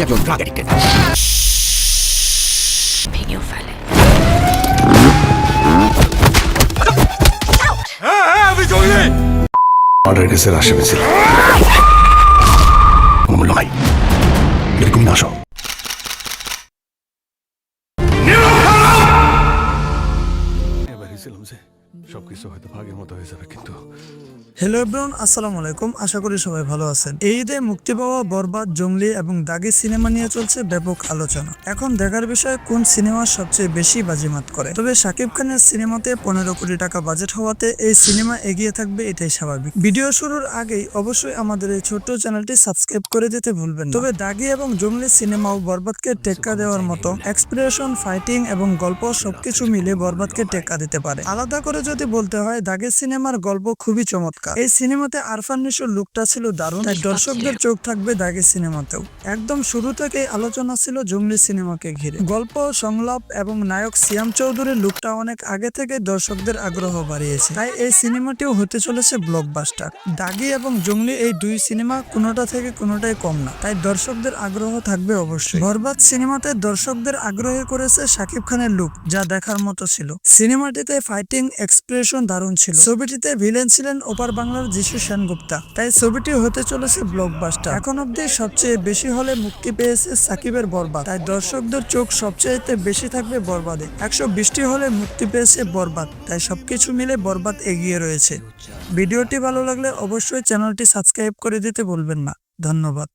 আমি একজন drug addicted. ভেঙেও ফেলে। মার্ডার কেসের আসামি ছিল। কোনো মূল্য নাই, এরকমই না আসো। ভেবেছিলাম যে সবকিছু হয়তো ভাগের মতো হয়ে যাবে, কিন্তু হ্যালো এভরিওয়ান, আসসালামু আলাইকুম। আশা করি সবাই ভালো আছেন। এই ঈদে মুক্তি পাওয়া বরবাদ, জঙ্গলি এবং দাগি সিনেমা নিয়ে চলছে ব্যাপক আলোচনা। এখন দেখার বিষয় কোন সিনেমা সবচেয়ে বেশি বাজিমাত করে। তবে শাকিব খানের সিনেমাতে 15 কোটি টাকা বাজেট হওয়াতে এই সিনেমা এগিয়ে থাকবে, এটাই স্বাভাবিক। ভিডিও শুরুর আগেই অবশ্যই আমাদের এই ছোট্ট চ্যানেলটি সাবস্ক্রাইব করে দিতে ভুলবেন না। তবে দাগি এবং জঙ্গলি সিনেমাও বরবাদকে টেক্কা দেওয়ার মতো এক্সপ্রেশন, ফাইটিং এবং গল্প সবকিছু মিলে বরবাদকে টেক্কা দিতে পারে। আলাদা করে যদি বলতে হয়, দাগি সিনেমার গল্প খুবই চমৎকার। এই সিনেমাতে আরফান নিশোর লুকটা ছিল দারুণ, তাই দর্শকদের চোখ থাকবে দাগি সিনেমাতেও। একদম শুরু থেকেই আলোচনা ছিল জঙ্গলি সিনেমাকে ঘিরে। গল্প, সংলাপ এবং নায়ক সিয়াম চৌধুরীর লুকটা অনেক আগে থেকে দর্শকদের আগ্রহ বাড়িয়েছে, তাই এই সিনেমাটিও হতে চলেছে ব্লকবাস্টার। দাগি এবং জঙ্গলি এই দুই সিনেমা কোনোটা থেকে কোনোটাই কম না, তাই দর্শকদের আগ্রহ থাকবে অবশ্যই। বরবাদ সিনেমাতে দর্শকদের আগ্রহী করেছে শাকিব খানের লুক, যা দেখার মতো ছিল। সিনেমাটিতে ফাইটিং, এক্সপ্রেশন দারুণ ছিল। ছবিটিতে ভিলেন ছিলেন ওপার বাংলার যিশু সেনগুপ্তা, তাই ছবিটি হতে চলেছে ব্লকবাস্টার। এখন অব্দি সবচেয়ে বেশি হলে মুক্তি পেয়েছে সাকিবের বরবাদ, তাই দর্শকদের চোখ সবচেয়ে বেশি থাকবে বরবাদে। 120টি হলে মুক্তি পেয়েছে বরবাদ, তাই সবকিছু মিলে বরবাদ এগিয়ে রয়েছে। ভিডিওটি ভালো লাগলে অবশ্যই চ্যানেলটি সাবস্ক্রাইব করে দিতে ভুলবেন না। ধন্যবাদ।